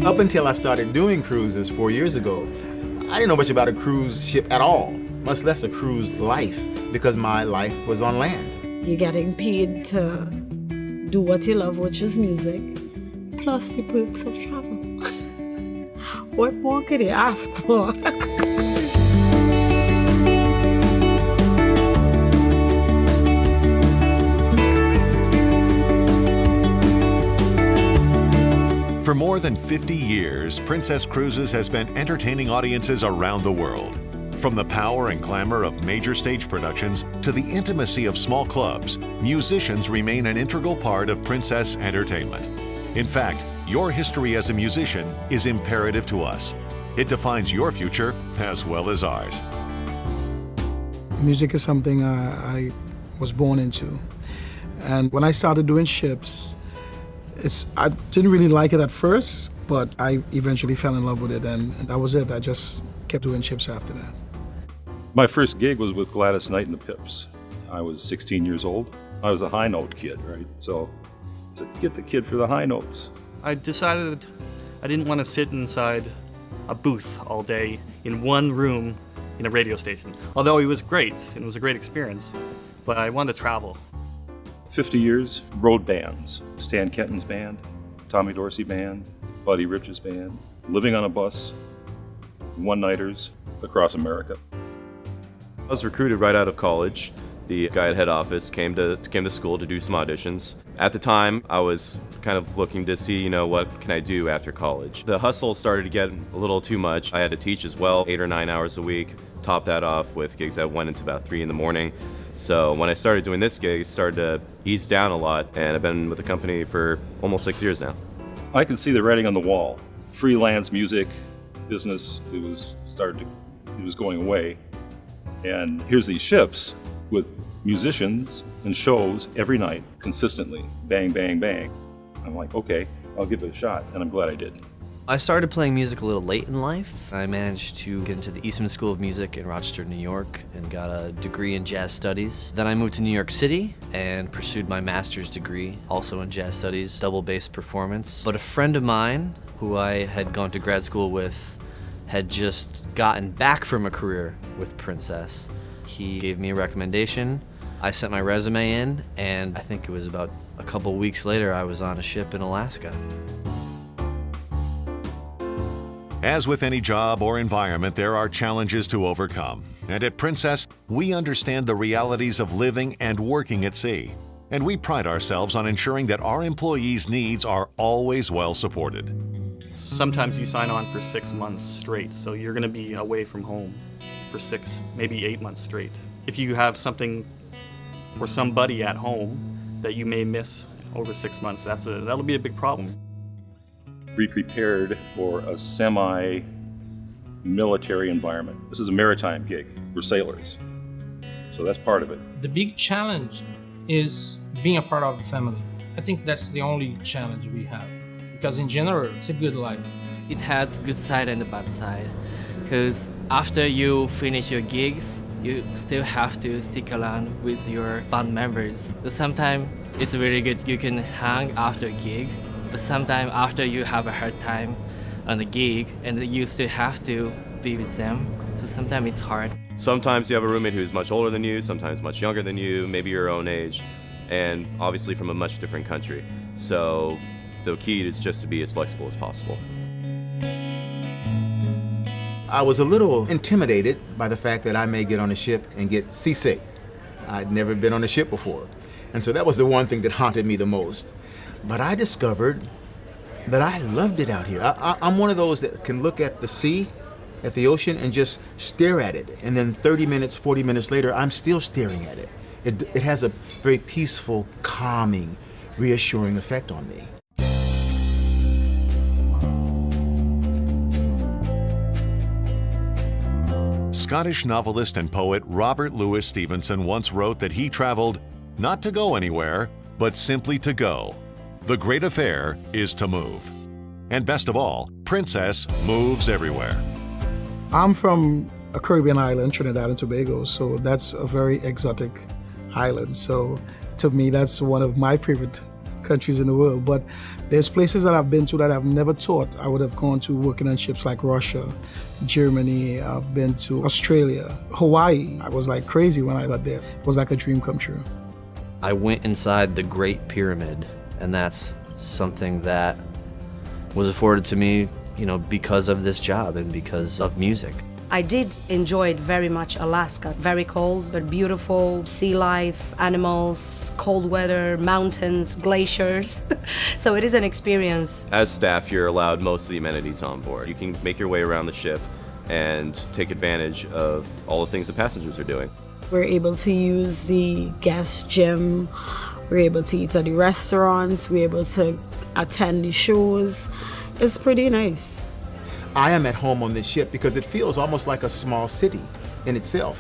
Up until I started doing cruises 4 years ago, I didn't know much about a cruise ship at all, much less a cruise life, because my life was on land. You're getting paid to do what you love, which is music, plus the perks of travel. What more could you ask for? For more than 50 years, Princess Cruises has been entertaining audiences around the world. From the power and glamour of major stage productions to the intimacy of small clubs, musicians remain an integral part of Princess Entertainment. In fact, your history as a musician is imperative to us. It defines your future as well as ours. Music is something I was born into. And when I started doing ships, I didn't really like it at first, but I eventually fell in love with it, and that was it. I just kept doing ships after that. My first gig was with Gladys Knight and the Pips. I was 16 years old. I was a high note kid, right? So I said, get the kid for the high notes. I decided I didn't want to sit inside a booth all day in one room in a radio station. Although it was great, and it was a great experience, but I wanted to travel. 50 years, road bands. Stan Kenton's band, Tommy Dorsey band, Buddy Rich's band, living on a bus, one-nighters across America. I was recruited right out of college. The guy at head office came to school to do some auditions. At the time, I was kind of looking to see, what can I do after college. The hustle started to get a little too much. I had to teach as well, 8 or 9 hours a week, top that off with gigs that went into about 3 in the morning. So when I started doing this gig, it started to ease down a lot, and I've been with the company for almost 6 years now. I could see the writing on the wall. Freelance music business, it was going away. And here's these ships with musicians and shows every night, consistently, bang, bang, bang. I'm like, okay, I'll give it a shot, and I'm glad I did. I started playing music a little late in life. I managed to get into the Eastman School of Music in Rochester, New York, and got a degree in jazz studies. Then I moved to New York City and pursued my master's degree, also in jazz studies, double bass performance. But a friend of mine, who I had gone to grad school with, had just gotten back from a career with Princess. He gave me a recommendation. I sent my resume in, and I think it was about a couple weeks later I was on a ship in Alaska. As with any job or environment, there are challenges to overcome. And at Princess, we understand the realities of living and working at sea. And we pride ourselves on ensuring that our employees' needs are always well supported. Sometimes you sign on for 6 months straight, so you're going to be away from home for 6, maybe 8 months straight. If you have something or somebody at home that you may miss over 6 months, that'll be a big problem. Be prepared for a semi-military environment. This is a maritime gig. We're sailors. So that's part of it. The big challenge is being a part of the family. I think that's the only challenge we have. Because in general, it's a good life. It has good side and bad side. Because after you finish your gigs, you still have to stick around with your band members. But sometimes it's really good. You can hang after a gig. But sometimes after you have a hard time on the gig and you still have to be with them, so sometimes it's hard. Sometimes you have a roommate who's much older than you, sometimes much younger than you, maybe your own age, and obviously from a much different country. So the key is just to be as flexible as possible. I was a little intimidated by the fact that I may get on a ship and get seasick. I'd never been on a ship before. And so that was the one thing that haunted me the most. But I discovered that I loved it out here. I'm one of those that can look at the sea, at the ocean, and just stare at it. And then 30 minutes, 40 minutes later, I'm still staring at it. It has a very peaceful, calming, reassuring effect on me. Scottish novelist and poet Robert Louis Stevenson once wrote that he traveled not to go anywhere, but simply to go. The great affair is to move. And best of all, Princess moves everywhere. I'm from a Caribbean island, Trinidad and Tobago, so that's a very exotic island. So to me, that's one of my favorite countries in the world, but there's places that I've been to that I've never thought I would have gone to, working on ships like Russia, Germany. I've been to Australia, Hawaii. I was like crazy when I got there. It was like a dream come true. I went inside the Great Pyramid, and that's something that was afforded to me, because of this job and because of music. I did enjoy it very much. Alaska, very cold but beautiful, sea life, animals, cold weather, mountains, glaciers. So it is an experience. As staff, you're allowed most of the amenities on board. You can make your way around the ship and take advantage of all the things the passengers are doing. We're able to use the guest gym, we're able to eat at the restaurants, we're able to attend the shows. It's pretty nice. I am at home on this ship because it feels almost like a small city in itself,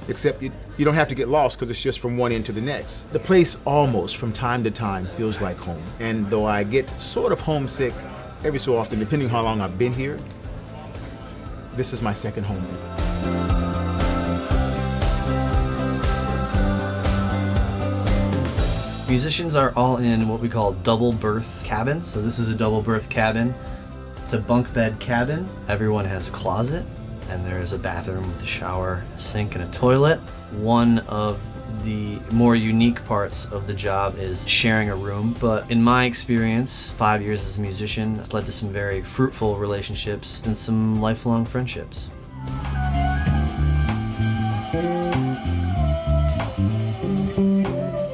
except you don't have to get lost because it's just from one end to the next. The place almost from time to time feels like home. And though I get sort of homesick every so often, depending on how long I've been here, this is my second home. Musicians are all in what we call double berth cabins. So this is a double berth cabin. It's a bunk bed cabin. Everyone has a closet, and there's a bathroom with a shower, a sink, and a toilet. One of the more unique parts of the job is sharing a room, but in my experience, 5 years as a musician has led to some very fruitful relationships and some lifelong friendships.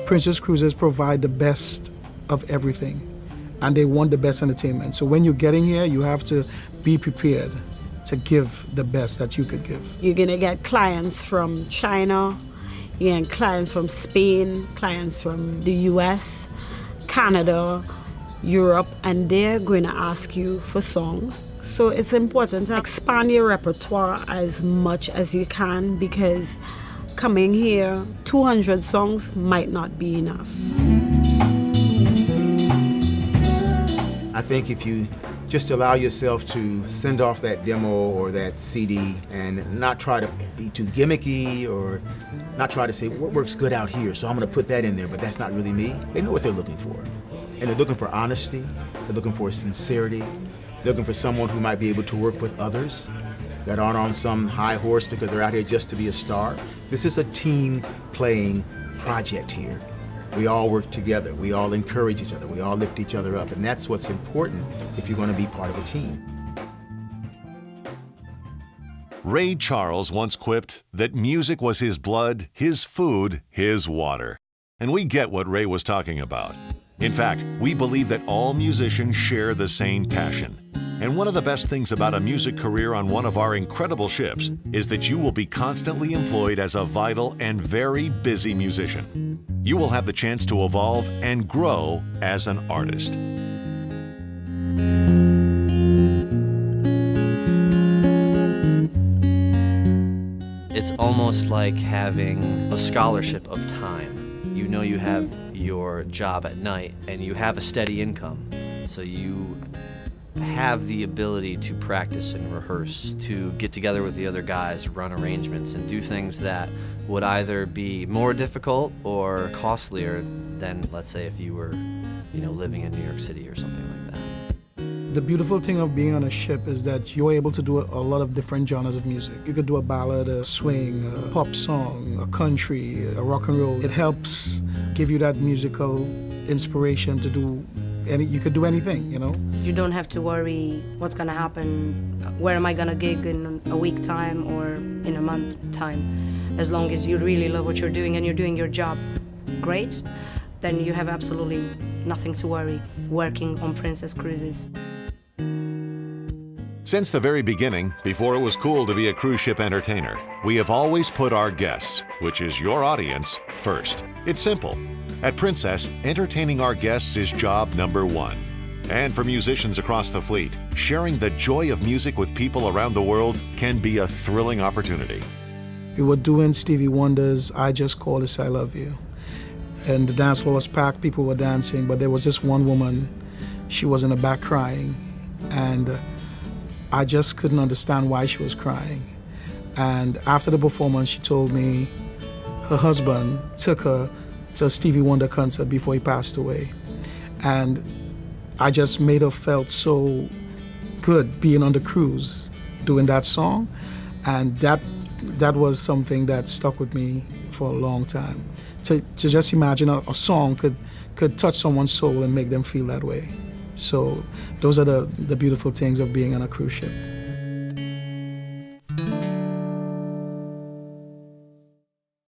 Princess Cruises provide the best of everything, and they want the best entertainment. So when you're getting here, you have to be prepared to give the best that you could give. You're gonna get clients from China, you're get clients from Spain, clients from the US, Canada, Europe, and they're going to ask you for songs. So it's important to expand your repertoire as much as you can, because coming here, 200 songs might not be enough. I think if you just allow yourself to send off that demo or that CD and not try to be too gimmicky or not try to say what works good out here, so I'm gonna put that in there, but that's not really me. They know what they're looking for. And they're looking for honesty, they're looking for sincerity, they're looking for someone who might be able to work with others that aren't on some high horse because they're out here just to be a star. This is a team playing project here. We all work together, we all encourage each other, we all lift each other up, and that's what's important if you're going to be part of a team. Ray Charles once quipped that music was his blood, his food, his water. And we get what Ray was talking about. In fact, we believe that all musicians share the same passion. And one of the best things about a music career on one of our incredible ships is that you will be constantly employed as a vital and very busy musician. You will have the chance to evolve and grow as an artist. It's almost like having a scholarship of time. You know you have your job at night and you have a steady income, so you have the ability to practice and rehearse, to get together with the other guys, run arrangements, and do things that would either be more difficult or costlier than, let's say, if you were, living in New York City or something like that. The beautiful thing of being on a ship is that you're able to do a lot of different genres of music. You could do a ballad, a swing, a pop song, a country, a rock and roll. It helps give you that musical inspiration to do you could do anything, You don't have to worry what's gonna happen, where am I gonna gig in a week time or in a month time. As long as you really love what you're doing and you're doing your job great, then you have absolutely nothing to worry working on Princess Cruises. Since the very beginning, before it was cool to be a cruise ship entertainer, we have always put our guests, which is your audience, first. It's simple. At Princess, entertaining our guests is job number one. And for musicians across the fleet, sharing the joy of music with people around the world can be a thrilling opportunity. We were doing Stevie Wonder's I Just Call to Say I Love You. And the dance floor was packed, people were dancing, but there was this one woman, she was in the back crying, and I just couldn't understand why she was crying. And after the performance, she told me her husband took her to a Stevie Wonder concert before he passed away. And I just made her felt so good being on the cruise doing that song, and that was something that stuck with me for a long time. To just imagine a song could touch someone's soul and make them feel that way. So those are the beautiful things of being on a cruise ship.